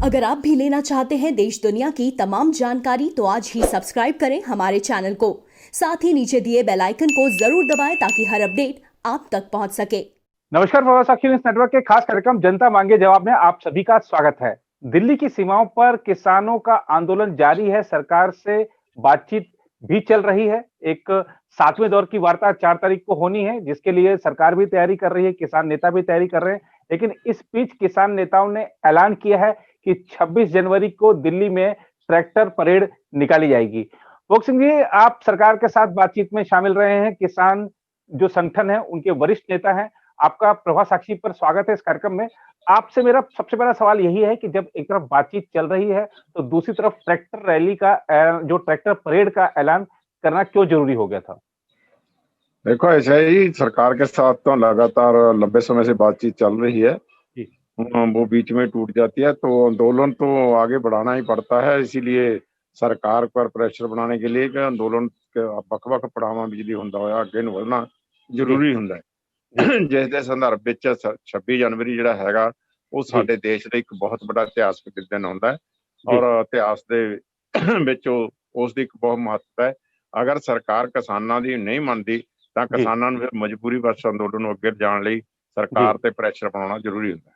अगर आप भी लेना चाहते हैं देश दुनिया की तमाम जानकारी तो आज ही सब्सक्राइब करें हमारे चैनल को। साथ ही नीचे दिए बेल आइकन को जरूर दबाएं ताकि हर अपडेट आप तक पहुंच सके। नमस्कार, प्रवासाक्षी न्यूज नेटवर्क के खास कार्यक्रम जनता मांगे जवाब में आप सभी का स्वागत है। दिल्ली की सीमाओं पर किसानों का आंदोलन जारी है, सरकार से बातचीत भी चल रही है। एक 7वें दौर की वार्ता 4 तारीख को होनी है, जिसके लिए सरकार भी तैयारी कर रही है, किसान नेता भी तैयारी कर रहे हैं। लेकिन इस बीच किसान नेताओं ने ऐलान किया है कि 26 जनवरी को दिल्ली में ट्रैक्टर परेड निकाली जाएगी। भोग सिंह जी, आप सरकार के साथ बातचीत में शामिल रहे हैं, किसान जो संगठन है उनके वरिष्ठ नेता हैं। आपका प्रभा साक्षी पर स्वागत है इस कार्यक्रम में। आपसे मेरा सबसे पहला सवाल यही है कि जब एक तरफ बातचीत चल रही है तो दूसरी तरफ ट्रैक्टर रैली का जो ट्रैक्टर परेड का ऐलान करना क्यों जरूरी हो गया था? देखो, ऐसा ही सरकार के साथ तो लगातार लंबे समय से बातचीत चल रही है। जी। वो बीच में टूट जाती है तो आंदोलन तो आगे बढ़ाना ही पड़ता है। इसीलिए सरकार पर प्रेशर बनाने के लिए कि अंदोलन ਵੱਖ-ਵੱਖ ਪੜਾਵਾਂ ਬਿਜਲੀ ਹੁੰਦਾ ਹੋਇਆ ਅੱਗੇ ਨੂੰ ਵਧਣਾ ਜ਼ਰੂਰੀ ਹੁੰਦਾ ਹੈ। ਜਿਸ ਦੇ ਸੰਦਰਭ ਵਿੱਚ 26 ਜਨਵਰੀ ਜਿਹੜਾ ਹੈਗਾ ਉਹ ਸਾਡੇ ਦੇਸ਼ ਲਈ ਇੱਕ ਬਹੁਤ ਵੱਡਾ ਇਤਿਹਾਸਕ ਦਿਨ ਹੁੰਦਾ ਹੈ ਔਰ ਇਤਿਹਾਸ ਦੇ ਵਿੱਚ ਉਸ ਦੀ ਇੱਕ ਬਹੁਤ ਮਹੱਤਤਾ ਹੈ। ਅਗਰ ਸਰਕਾਰ ਕਿਸਾਨਾਂ ਦੀ ਨਹੀਂ ਮੰਨਦੀ ਤਾਂ ਕਿਸਾਨਾਂ ਨੂੰ ਫਿਰ ਮਜਬੂਰੀ ਵਸ਼ ਅੰਦੋਲਨ ਨੂੰ ਅੱਗੇ ਜਾਣ ਲਈ सरकार पे प्रेशर बनाना जरूरी होता है।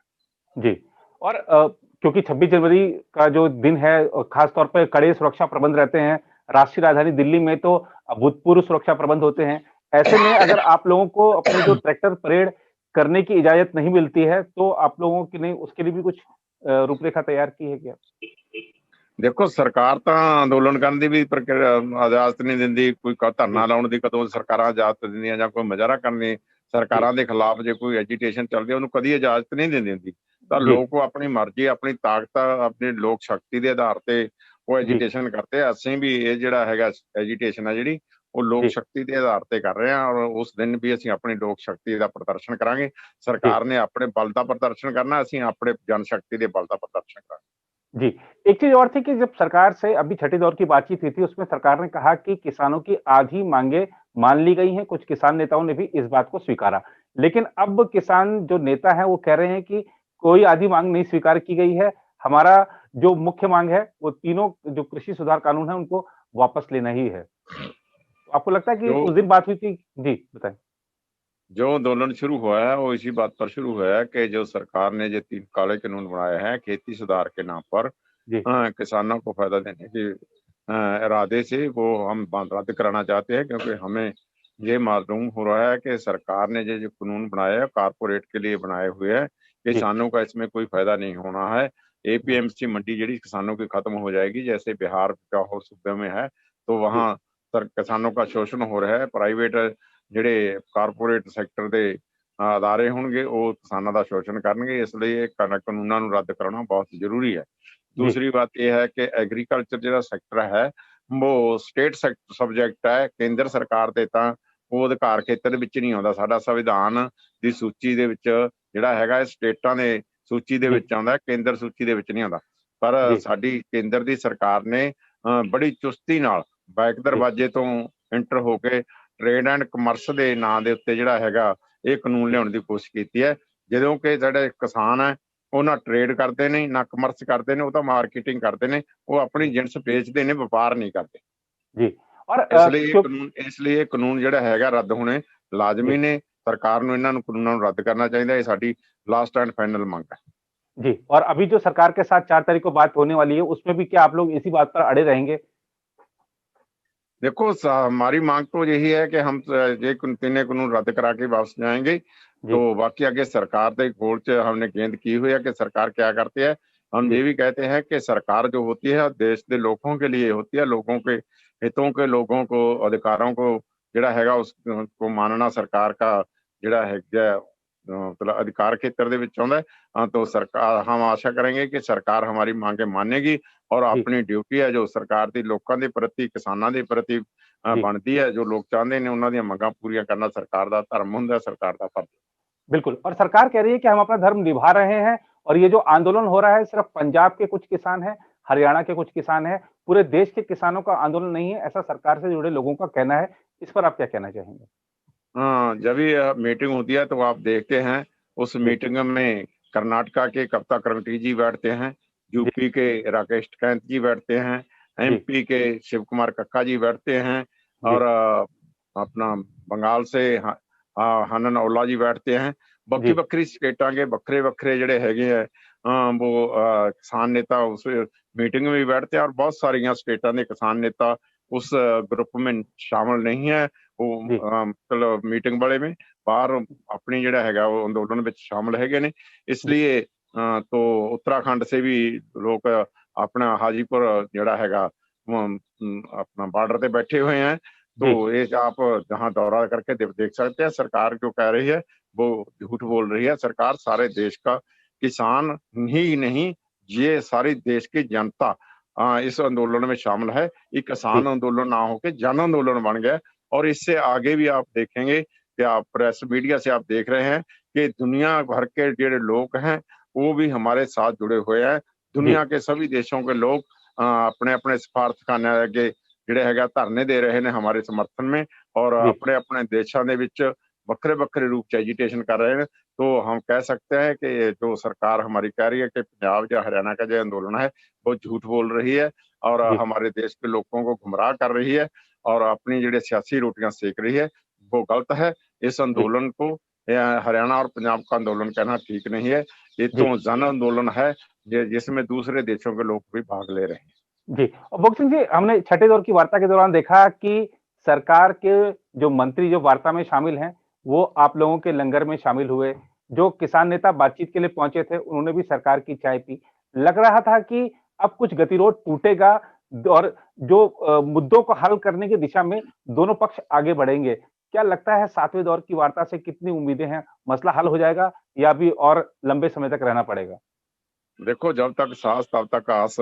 जी। और क्योंकि 26 जनवरी का जो दिन है खास तौर पर कड़े सुरक्षा प्रबंध रहते हैं, राष्ट्रीय राजधानी दिल्ली में तो अभूतपूर्व सुरक्षा प्रबंध होते हैं। ऐसे में अगर आप लोगों को अपने जो ट्रैक्टर परेड करने की इजाजत नहीं मिलती है तो आप लोगों की नहीं उसके लिए भी कुछ रूपरेखा तैयार की है क्या? देखो, सरकार तो अंदोलन करने की भी इजाजत नहीं दिंदी। कोई धरना लाने की कदों सरकारां इजाजत दिंदियां जां कोई मुजाहरा करने सरकारां दे खिलाफ जो कोई एजीटेशन चलती है उन्होंने कभी इजाजत नहीं देंदी हुंदी। तो लोग अपनी मर्जी अपनी ताकत अपनी लोक शक्ति के आधार पर वो एजीटेशन करते हैं। असं भी ये जिहड़ा हैगा एजीटेशन है जिहड़ी वो लोक शक्ति के आधार पर कर रहे हैं और उस दिन भी असीं अपनी लोक शक्ति का प्रदर्शन करांगे। सरकार ने अपने बल का प्रदर्शन करना, असीं अपने जनशक्ति के बल का प्रदर्शन करांगे। जी। एक चीज और थी कि जब सरकार से अभी छठी दौर की बातचीत हुई थी उसमें सरकार ने कहा कि किसानों की आधी मांगे मान ली गई हैं। कुछ किसान नेताओं ने भी इस बात को स्वीकारा। लेकिन अब किसान जो नेता है वो कह रहे हैं कि कोई आधी मांग नहीं स्वीकार की गई है। हमारा जो मुख्य मांग है वो तीनों जो कृषि सुधार कानून है उनको वापस लेना ही है। तो आपको लगता है कि उस दिन बात हुई थी? जी बताएं। जो आंदोलन शुरू हुआ है वो इसी बात पर शुरू हुआ है कि जो सरकार ने जो 3 काले कानून बनाए हैं खेती सुधार के नाम पर किसानों को फायदा देने के इरादे से वो हम रद्द कराना चाहते हैं, क्योंकि हमें ये मालूम हो रहा है कि सरकार ने जो कानून बनाए हैं कारपोरेट के लिए बनाए हुए हैं। किसानों का इसमें कोई फायदा नहीं होना है। एपीएमसी मंडी जी किसानों की खत्म हो जाएगी, जैसे बिहार का हो सूबे में है तो वहाँ किसानों का शोषण हो रहा है। प्राइवेट ਜਿਹੜੇ ਕਾਰਪੋਰੇਟ ਸੈਕਟਰ ਦੇ ਅਦਾਰੇ ਹੋਣਗੇ ਉਹ ਕਿਸਾਨਾਂ ਦਾ ਸ਼ੋਸ਼ਣ ਕਰਨਗੇ। ਇਸ ਲਈ ਇਹ ਕਾਨੂੰਨਾਂ ਨੂੰ ਰੱਦ ਕਰਾਉਣਾ ਬਹੁਤ ਜ਼ਰੂਰੀ ਹੈ। दूसरी बात यह है कि एग्रीकल्चर जो सैक्टर है वो स्टेट सबजैक्ट है। केंद्र सरकार ਦੇ ਤਾਂ ਉਹ ਅਧਿਕਾਰ ਖੇਤਰ ਦੇ ਵਿੱਚ ਨਹੀਂ ਆਉਂਦਾ। ਸਾਡਾ ਸੰਵਿਧਾਨ ਦੀ ਸੂਚੀ ਦੇ ਵਿੱਚ ਜਿਹੜਾ ਹੈਗਾ ਸਟੇਟਾਂ ਦੇ ਸੂਚੀ ਦੇ ਵਿੱਚ ਆਉਂਦਾ, ਕੇਂਦਰ ਸੂਚੀ ਦੇ ਵਿੱਚ ਨਹੀਂ ਆਉਂਦਾ। ਪਰ ਸਾਡੀ ਕੇਂਦਰ ਦੀ ਸਰਕਾਰ ਨੇ ਬੜੀ ਚੁਸਤੀ ਨਾਲ ਬੈਕ ਦਰਵਾਜ਼ੇ ਤੋਂ ਇੰਟਰ ਹੋ ਕੇ ट्रेड एंड कमर्स के नां दे उत्ते जिहड़ा हैगा ये कानून लियाउण दी कोशिश कीती है। जदों कि साडे किसान है वो ना ट्रेड करते ने ना कमर्स करते ने, वो तो मार्केटिंग करते ने, वो अपनी जिनस बेचते ने, व्यापार नहीं करते जी। और इसलिए कानून जिहड़ा हैगा रद्द होने लाजमी ने। सरकार नूं इन्हां नूं कानूनां नूं रद्द करना चाहिए। ये साडी लास्ट एंड फाइनल मांग है जी। और अभी जो सरकार के साथ 4 तारीख को बात होने वाली है उसमें भी क्या आप लोग इसी बात पर अड़े रहेंगे? देखो, हमारी मांग तो यही है कि हम ये तीनों कानून रद्द करा के वापस जाएंगे। तो बाकी आगे सरकार के गोल च हमने गेंद की हुई है कि सरकार क्या करती है। हम ये भी कहते हैं कि सरकार जो होती है देश के लोगों के लिए होती है, लोगों के हितों के, लोगों को अधिकारों को जिहड़ा हैगा उसको मानना सरकार का जिहड़ा है मतलब अधिकार क्षेत्र दे विच आउंदा है। तो सरकार हम आशा करेंगे कि सरकार हमारी मांगे मानेगी और अपनी ड्यूटी है जो सरकार की लोगों के प्रति किसानों के प्रति बनती है, जो लोग चाहते हैं उन्होंने मंगां पूरियां करना सरकार का धर्म हुंदा, सरकार का फर्ज। बिल्कुल। और सरकार कह रही है कि हम अपना धर्म निभा रहे हैं और ये जो आंदोलन हो रहा है सिर्फ पंजाब के कुछ किसान है, हरियाणा के कुछ किसान है, पूरे देश के किसानों का आंदोलन नहीं है, ऐसा सरकार से जुड़े लोगों का कहना है। इस पर आप क्या कहना चाहेंगे? जब ये मीटिंग होती है तो आप देखते हैं उस मीटिंग में कर्नाटका के कप्ता करमटी जी बैठते हैं, यूपी के राकेश टिकैत जी बैठते हैं, एमपी के शिव कुमार कक्का जी बैठते हैं, और अपना बंगाल से हनन औला जी बैठते हैं। बक्की बक्खरी स्टेटां के बखरे बखरे ਜਿਹੜੇ ਹੈਗੇ ਆ वो किसान नेता उस मीटिंग में भी बैठते हैं, और बहुत सारियां स्टेटां ਦੇ किसान नेता उस ग्रुप में शामिल नहीं है। वो मतलब मीटिंग वाले में बाहर अपनी ਜਿਹੜਾ ਹੈਗਾ वो अंदोलन ਵਿੱਚ शामिल ਹੈਗੇ ने। इसलिए तो उत्तराखंड से भी लोग अपना हाजीपुर ਜਿਹੜਾ ਹੈਗਾ अपना बॉर्डर पे बैठे हुए हैं। तो ये आप जहां दौरा करके देख सकते हैं, सरकार जो कह रही है वो झूठ बोल रही है। सरकार सारे देश का किसान ही नहीं, ये सारी देश की जनता इस आंदोलन में शामिल है। ये किसान आंदोलन ना होकर जन आंदोलन बन गया, और इससे आगे भी आप देखेंगे कि आप प्रेस मीडिया से आप देख रहे हैं कि दुनिया भर के जो लोग हैं वो भी हमारे साथ जुड़े हुए हैं। दुनिया के सभी देशों के लोग अपने अपने सफारतखाने आगे ਜਿਹੜੇ ਹੈਗਾ ਧਰਨੇ ਦੇ ਰਹੇ ਨੇ हमारे समर्थन में, और अपने अपने देशों ਦੇ ਵਿੱਚ ਵੱਖਰੇ ਵੱਖਰੇ रूप ਚ एजिटेशन कर रहे हैं। तो हम कह सकते हैं कि जो सरकार हमारी कह रही है कि पंजाब या हरियाणा का जो आंदोलन है वो झूठ बोल रही है, और हमारे देश के लोगों को गुमराह कर रही है, और अपनी जो सियासी रोटियां सेक रही है, वो गलत है। इस आंदोलन को हरियाणा और पंजाब का आंदोलन कहना ठीक नहीं है। ये तो जन आंदोलन है जिसमें दूसरे देशों के लोग भी भाग ले रहे हैं। जी, और भगत सिंह जी, हमने छठे दौर की वार्ता के दौरान देखा कि सरकार के जो मंत्री जो वार्ता में शामिल हैं वो आप लोगों के लंगर में शामिल हुए। जो किसान नेता बातचीत के लिए पहुंचे थे उन्होंने भी सरकार की चाय पी। लग रहा था कि अब कुछ गतिरोध टूटेगा और जो मुद्दों को हल करने की दिशा में दोनों पक्ष आगे बढ़ेंगे। क्या लगता है सातवें दौर की वार्ता से कितनी उम्मीदें हैं? मसला हल हो जाएगा या अभी और लंबे समय तक रहना पड़ेगा? देखो, जब तक सांस तब तक आस,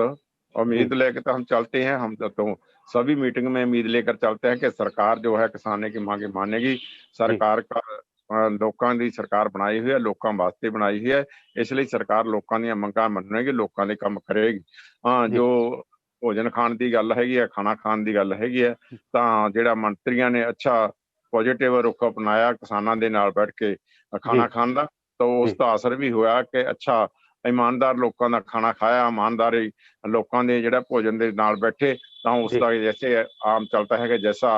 उम्मीद लेकर तो हम चलते हैं। हम तो सभी मीटिंग में उम्मीद लेकर चलते हैं कि सरकार जो है किसानों की मांगे मानेगी। सरकार का लोकां दी सरकार बनाई हुई है, लोकां वास्ते बनाई हुई है, इसलिए सरकार लोकां ਦੀਆਂ ਮੰਗਾਂ ਮੰਨੇਗੀ, ਲੋਕਾਂ ਦੇ ਕੰਮ ਕਰੇਗੀ। ਜੋ ਭੋਜਨ ਖਾਣ ਦੀ ਗੱਲ ਹੈਗੀ ਹੈ, ਖਾਣਾ ਖਾਣ ਦੀ ਗੱਲ ਹੈਗੀ ਹੈ, ਤਾਂ ਜਿਹੜਾ ਮੰਤਰੀਆਂ ਨੇ ਅੱਛਾ ਪੋਜ਼ਿਟਿਵ ਰੁਖ ਅਪਣਾਇਆ ਕਿਸਾਨਾਂ ਦੇ ਨਾਲ ਬੈਠ ਕੇ ਖਾਣਾ ਖਾਣ ਦਾ, ਤਾਂ ਉਸ ਦਾ ਅਸਰ ਵੀ ਹੋਇਆ ਕਿ ਅੱਛਾ ईमानदार लोगों का खाना खाया, ईमानदारी लोगों ने ਜਿਹੜਾ ਭੋਜਨ ਦੇ ਨਾਲ ਬੈਠੇ, ਤਾਂ ਉਸ ਦਾ जैसे आम चलता है कि जैसा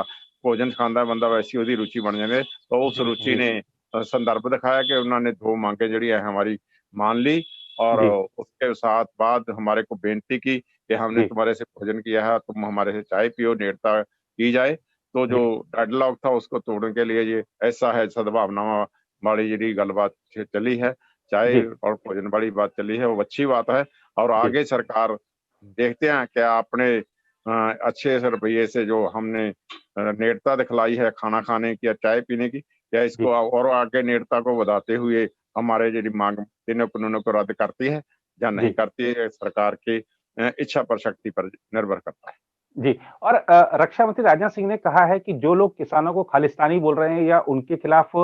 भोजन खाता बंदा वैसी ਉਹਦੀ रुचि बन जाती है। तो उस रुचि ने संदर्भ दिखाया कि उन्होंने दो मांगे ਜਿਹੜੀ है हमारी मान ली, और उसके साथ बाद हमारे को बेनती की कि हमने तुम्हारे से भोजन किया है, तुम हमारे से चाय पियो, नेड़ता की जाए। तो जो डेडलॉक था उसको तोड़ने के लिए ये ऐसा है सद्भावना वाली ਜਿਹੜੀ ਗੱਲਬਾਤ चली है, चाय और भोजन वाली बात चली है, वो अच्छी बात है। और आगे सरकार देखते हैं क्या अपने अच्छे से रवैये से जो हमने नेड़ता दिखलाई है खाना खाने की या चाय पीने की, क्या इसको और आगे नेड़ता को बढ़ाते हुए हमारे जो मांग तीनों कानूनों को रद्द करती है या नहीं करती है, सरकार की इच्छा पर शक्ति पर निर्भर करता है। जी, और रक्षा मंत्री राजनाथ सिंह ने कहा है कि जो लोग किसानों को खालिस्तानी बोल रहे हैं या उनके खिलाफ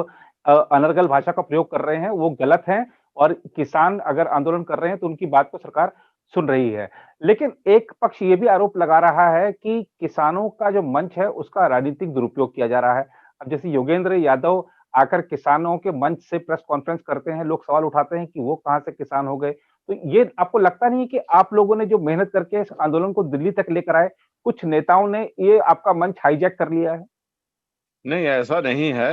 अनर्गल भाषा का प्रयोग कर रहे हैं वो गलत है, और किसान अगर आंदोलन कर रहे हैं तो उनकी बात को सरकार सुन रही है। लेकिन एक पक्ष ये भी आरोप लगा रहा है कि किसानों का जो मंच है उसका राजनीतिक दुरुपयोग किया जा रहा है। अब जैसे योगेंद्र यादव आकर किसानों के मंच से प्रेस कॉन्फ्रेंस करते हैं, लोग सवाल उठाते हैं कि वो कहां से किसान हो गए। तो ये आपको लगता नहीं है कि आप लोगों ने जो मेहनत करके इस आंदोलन को दिल्ली तक लेकर आए, कुछ नेताओं ने ये आपका मंच हाईजैक कर लिया है? नहीं, ऐसा नहीं है।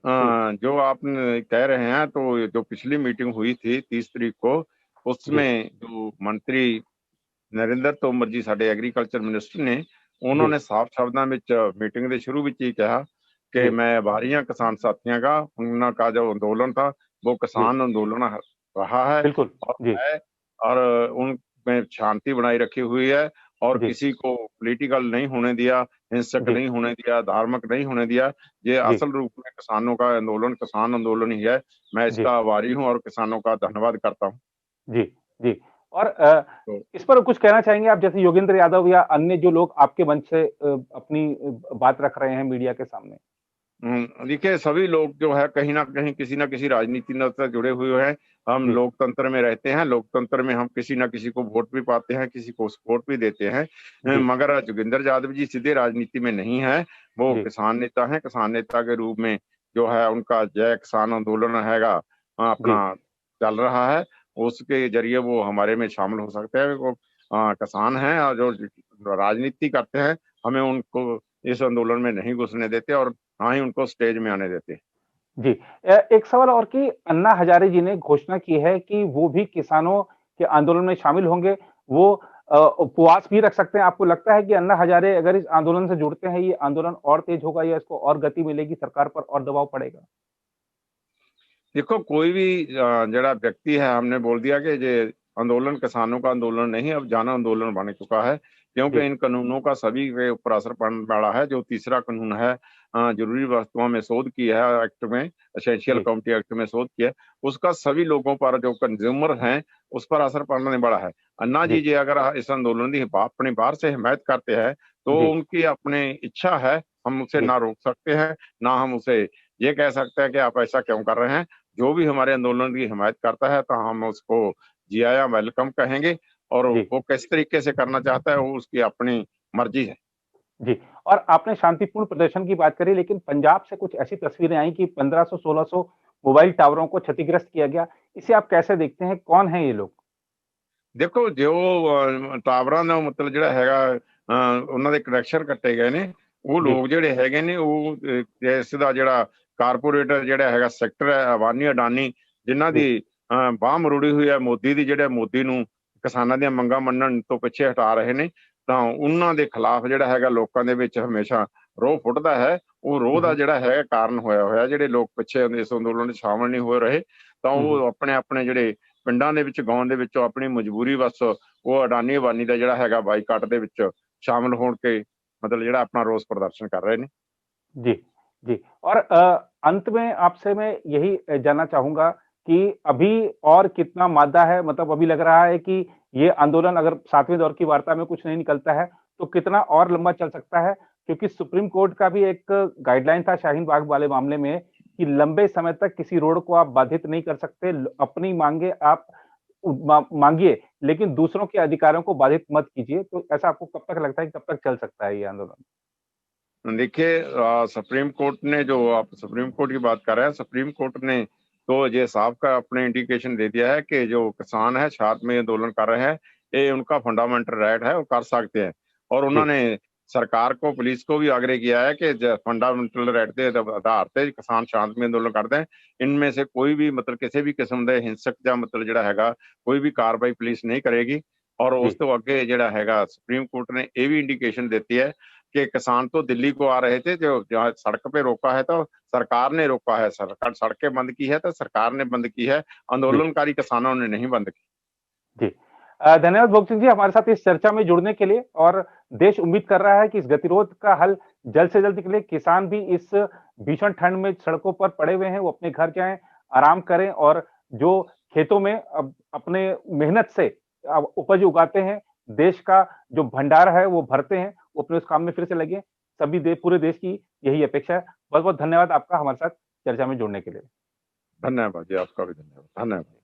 जो आप कह रहे हैं, तो जो पिछली मीटिंग हुई थी 30 तारीख को, उसमें जो मंत्री नरेंद्र तोमर जी साडे एग्रीकल्चर मिनिस्टर ने, उन्होंने साफ शब्दों में मीटिंग के शुरू में ही कहा कि मैं आभारी हाँ किसान साथियों का, उनका जो आंदोलन था वो किसान आंदोलन रहा है, और उनमें शांति बनाई रखी हुई है, और किसी को पॉलिटिकल नहीं होने दिया, हिंसक नहीं होने दिया, धार्मिक नहीं होने दिया। ये असल रूप में किसानों का आंदोलन किसान आंदोलन ही है। मैं इसका आभारी हूँ और किसानों का धन्यवाद करता हूँ। जी जी, और इस पर कुछ कहना चाहेंगे आप, जैसे योगेंद्र यादव या अन्य जो लोग आपके मंच से अपनी बात रख रहे हैं मीडिया के सामने? देखिए, सभी लोग जो है कहीं ना कहीं किसी ना किसी राजनीति से जुड़े हुए हैं। हम लोकतंत्र में रहते हैं, लोकतंत्र में हम किसी ना किसी को वोट भी पाते हैं, किसी को सपोर्ट भी देते हैं। मगर योगेंद्र यादव जी सीधे राजनीति में नहीं है, वो किसान नेता हैं। किसान नेता के रूप में जो है उनका जय किसान आंदोलन हैगा अपना चल रहा है, उसके जरिए वो हमारे में शामिल हो सकते हैं। वो किसान हैं और जो राजनीति करते हैं, हमें उनको इस आंदोलन में नहीं घुसने देते और ना ही उनको स्टेज में आने देते। जी। एक सवाल और कि अन्ना हजारे जी ने घोषणा की है कि वो भी किसानों के आंदोलन में शामिल होंगे। वो उपवास भी रख सकते हैं। आपको लगता है कि अन्ना हजारे अगर इस आंदोलन से जुड़ते हैं, ये आंदोलन और तेज होगा या इसको और गति मिलेगी, सरकार पर और दबाव पड़ेगा? देखो, कोई भी जड़ा व्यक्ति है, हमने बोल दिया कि ये आंदोलन किसानों का आंदोलन नहीं, अब जन आंदोलन बन चुका है, क्योंकि जी, इन कानूनों का सभी के ऊपर असर पड़ने वाला है। जो तीसरा कानून है, जरूरी वस्तुओं में शोध किया है एक्ट में, एसेंशियल जी, कमोडिटी एक्ट में शोध किया है, उसका सभी लोगों पर, जो कंज्यूमर हैं, उस पर असर पड़ने वाला है। अन्ना जी जी, जी अगर इस आंदोलन की अपनी बाहर से हिमायत करते हैं, तो जी, उनकी अपनी इच्छा है, हम उसे जी, ना रोक सकते हैं, ना हम उसे ये कह सकते हैं कि आप ऐसा क्यों कर रहे हैं। जो भी हमारे आंदोलन की हिमायत करता है, तो हम उसको जी आया वेलकम कहेंगे, और जी, वो किस तरीके से करना चाहता है, वो उसकी अपनी मर्जी है। जी। और आपने शांतिपूर्ण प्रदर्शन की बात करी, लेकिन पंजाब से कुछ ऐसी तस्वीरें आई कि 1500-1600 मोबाइल टावरों को क्षतिग्रस्त किया गया। इसे आप कैसे देखते हैं? कौन हैं ये लोग? देखो, जो टावरां ਦਾ ਮਤਲਬ ਜਿਹੜਾ ਹੈਗਾ, ਉਹਨਾਂ ਦੇ ਕਨੈਕਸ਼ਨ ਕੱਟੇ ਗਏ ਨੇ, ਉਹ जी, ਲੋਕ ਜਿਹੜੇ ਹੈਗੇ ਨੇ, ਉਹ ਇਸ ਦਾ ਜਿਹੜਾ ਕਾਰਪੋਰੇਟਰ ਜਿਹੜਾ ਹੈਗਾ ਸੈਕਟਰ ਹੈ, ਅਬਾਨੀ ਅਡਾਨੀ, ਜਿਨ੍ਹਾਂ जी, ਦੀ ਬਾਹ ਮਰੋੜੀ ਹੋਈ ਹੈ ਮੋਦੀ ਦੀ, ਜਿਹੜੇ ਮੋਦੀ ਨੂੰ ਕਿਸਾਨਾਂ ਦੀਆਂ ਮੰਗਾਂ ਮੰਨਣ ਤੋਂ ਪਿੱਛੇ ਹਟਾ ਰਹੇ ਨੇ, ਤਾਂ ਉਹਨਾਂ ਦੇ ਖਿਲਾਫ ਜਿਹੜਾ ਹੈਗਾ ਲੋਕਾਂ ਦੇ ਵਿੱਚ ਹਮੇਸ਼ਾ ਰੋਹ ਫੁੱਟਦਾ ਹੈ। ਉਹ ਰੋਹ ਦਾ हुँ, ਜਿਹੜਾ ਹੈ ਕਾਰਨ ਹੋਇਆ ਜਿਹੜੇ ਲੋਕ ਪਿੱਛੇ ਇਸ ਅੰਦੋਲਨ ਵਿੱਚ ਸ਼ਾਮਲ ਨਹੀਂ ਹੋ ਰਹੇ, ਤਾਂ हुँ, हुँ। ਉਹ ਆਪਣੇ ਆਪਣੇ ਜਿਹੜੇ ਪਿੰਡਾਂ ਦੇ ਵਿੱਚ, ਗਾਉਣ ਦੇ ਵਿੱਚੋਂ ਆਪਣੀ ਮਜਬੂਰੀ ਬਸ ਉਹ ਅਡਾਨੀ ਅਬਾਨੀ ਦਾ ਜਿਹੜਾ ਹੈਗਾ ਬਾਈਕਾਟ ਦੇ ਵਿੱਚ ਸ਼ਾਮਲ ਹੋਣ ਕੇ ਮਤਲਬ ਜਿਹੜਾ ਆਪਣਾ ਰੋਸ प्रदर्शन कर रहे हैं। जी, जी। और अंत में आपसे मैं यही जानना चाहूँगा कि अभी और कितना मादा है? मतलब अभी लग रहा है कि ये आंदोलन अगर 7वें दौर की वार्ता में कुछ नहीं निकलता है, तो कितना और लंबा चल सकता है? क्योंकि सुप्रीम कोर्ट का भी एक गाइडलाइन था शाहीन बाग वाले मामले में कि लंबे समय तक किसी रोड को आप बाधित नहीं कर सकते। ल अपनी माँगे आप माँगिए, लेकिन दूसरों के अधिकारों को बाधित मत कीजिए। तो ऐसा आपको कब तक लगता है कि कब तक चल सकता है ये आंदोलन? देखिए, सुप्रीम कोर्ट ने, जो आप सुप्रीम कोर्ट की बात कर रहे हैं, सुप्रीम कोर्ट ने तो ये साफ का अपने इंडिकेशन दे दिया है कि जो किसान है छात्र में आंदोलन कर रहे हैं, ये उनका फंडामेंटल राइट है, वो कर सकते हैं। और जी, उन्होंने सरकार को, पुलिस को भी आग्रह किया है कि फंडामेंटल राइट के आधार पे किसान शांति में आंदोलन करते हैं। इनमें से कोई भी मतलब किसी भी किस्म के हिंसक या मतलब ਜਿਹੜਾ ਹੈਗਾ कोई भी कार्रवाई पुलिस नहीं करेगी। और जी, उस तो अगे ਜਿਹੜਾ हैगा सुप्रीम कोर्ट ने ये भी इंडिकेशन देती है कि किसान तो दिल्ली को आ रहे थे, जो जहाँ सड़क पे रोका है तो सरकार ने रोका है, सरकार सड़कें बंद की है तो सरकार ने बंद की है, जी। आंदोलनकारी किसानों ने नहीं बंद की। जी। धन्यवाद भोग सिंह जी हमारे साथ इस चर्चा में जुड़ने के लिए और देश उम्मीद कर रहा है कि इस गतिरोध का हल जल्द से जल्द निकले। किसान भी इस भीषण ठंड में सड़कों पर पड़े हुए हैं, वो अपने घर जाएँ, आराम करें और जो खेतों में अब अपने मेहनत से उपज उगाते हैं, देश का जो भंडार है वो भरते हैं, वो अपने उस काम में फिर से लगे। सभी दे पूरे देश की यही अपेक्षा है। बहुत-बहुत धन्यवाद आपका हमारे साथ चर्चा में जुड़ने के लिए। धन्यवाद जी, आपका भी धन्यवाद। धन्यवाद।